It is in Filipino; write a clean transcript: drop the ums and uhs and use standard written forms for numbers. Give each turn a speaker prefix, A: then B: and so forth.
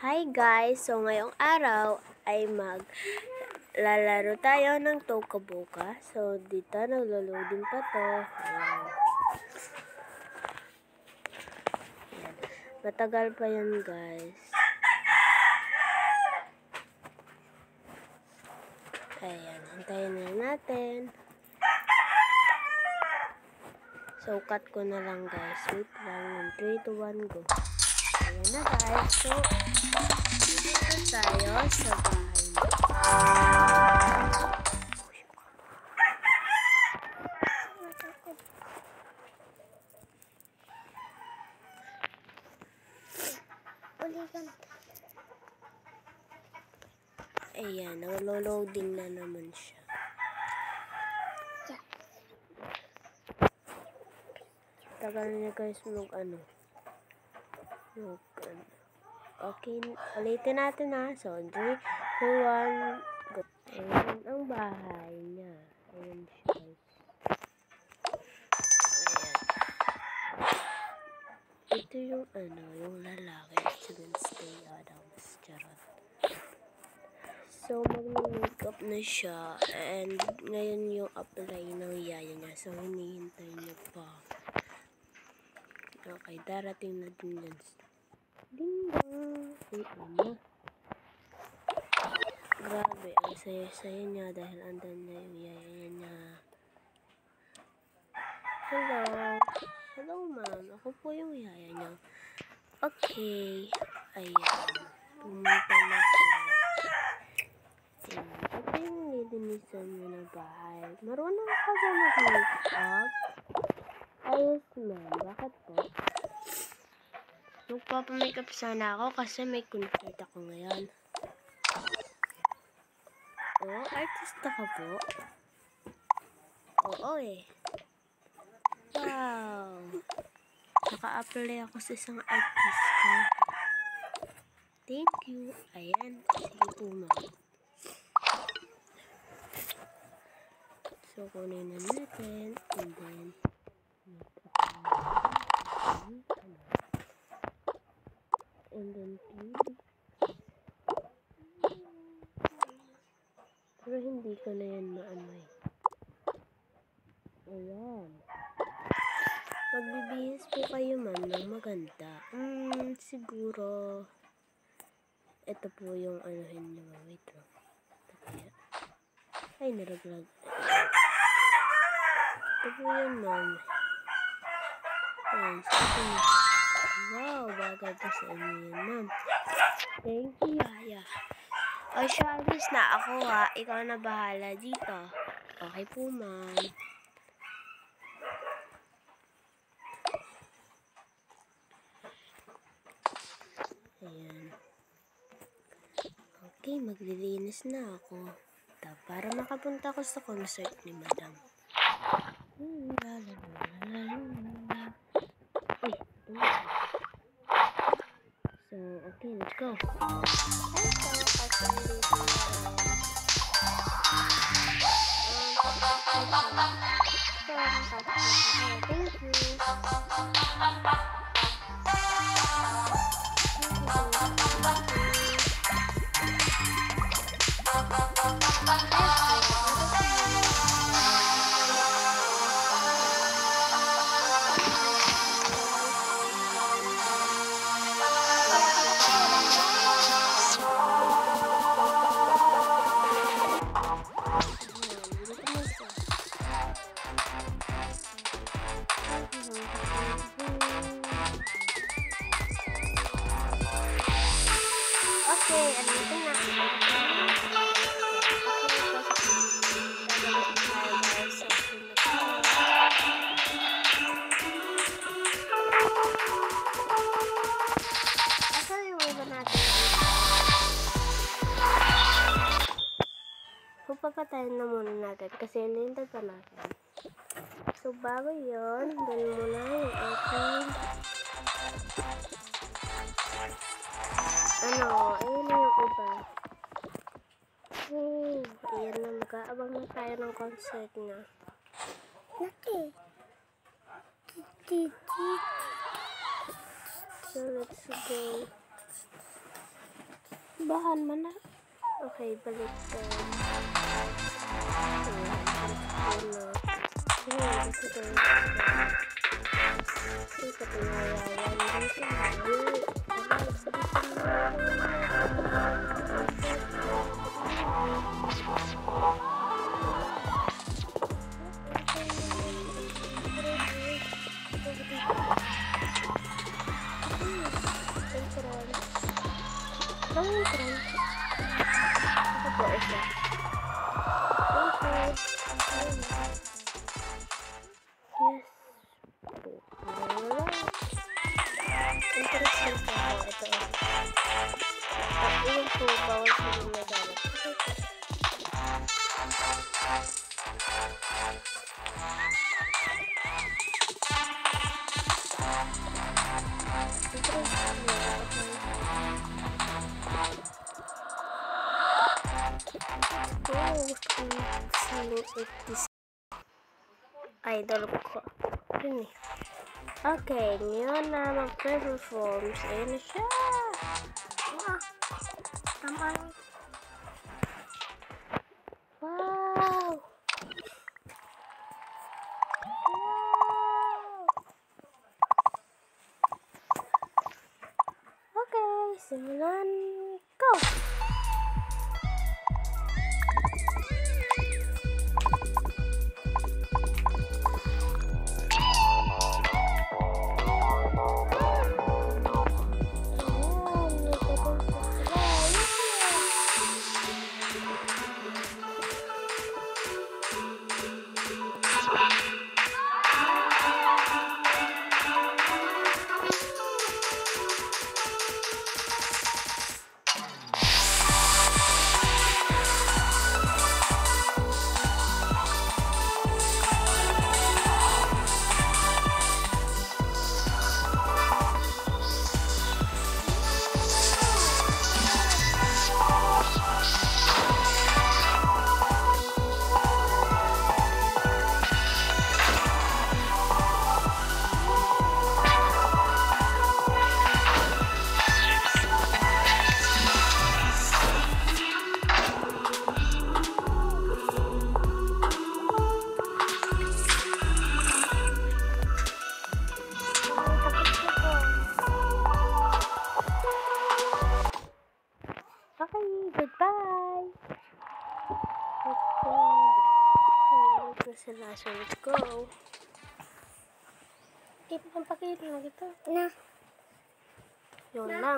A: Hi guys! So ngayong araw ay maglalaro tayo ng Toca Boca. So dito naglo-loading pa to. Ayan. Ayan. Matagal pa yan guys. Ayan, hintayin na natin. So cut ko na lang guys. Wait lang. 3, 2, 1, go. Ayan na guys. So dito tayo sa bahay na. Ayan, nag-loading na naman siya. Tagal niya guys Okay, ulitin natin ha. So, 3, 2, 1, go. Ayan ang bahay niya. Ayan siya guys. Ayan. Ito yung yung lalaki. Si Wednesday Addams. Charot. So, mag-makeup na siya. And, ngayon yung apply ng yaya niya. So, hinihintay niya pa. Okay, darating na din yan. Ding dong! Ay, grabe, ang saya-saya niya dahil andan na yung yaya niya. Hello! Hello, ma'am. Ako po yung yaya niya. Okay. Ayan. Pumunta na sila. Ayan. Ito yung nilinisan niya na bahay. Marunong ka ba mag-makeup? Ayos, ma'am. Bakit po? Magpapamakeup sana ako kasi may concert ako ngayon. Oh, artista ka po? Oo eh. Wow. Naka-apply ako sa isang artista. Thank you. Ayan. Sige po, ma'am. So, kunin na natin. And then, pero hindi ko na yan maanoy. Ayan. Magbibihis po kayo ma'am ng maganda. Siguro ito po yung anuhin nyo. Wait lang. Ay, naraglag. Ito po yun ma'am. Ayan. Wow, bagay po sa inyo yan ma'am. Thank you, yaya. O siya, alis na ako ha. Ikaw na bahala dito. Okay po, ma'am. Ayan. Okay, maglilinis na ako. Para makapunta ako sa concert ni madam. So, okay, let's go. Thank you. Okay, andito na. Asa yung iba natin? Pupapatayin na muna natin kasi nilintad pa natin. So, bago yun, dun muna yung ating ayun na yung iba. Ayan na, mag-aabang na tayo ng concert na. Laki. So, let's go. Bahan man na. Okay, balik ko. Idol ko. Yun eh. Okay, ngayon na mag-performs. Ayun na siya. Tama. Wow! Okay, simulan ko. Okay, goodbye. Ito sila. So, let's go. Pakita mo ito. Na. Yun lang.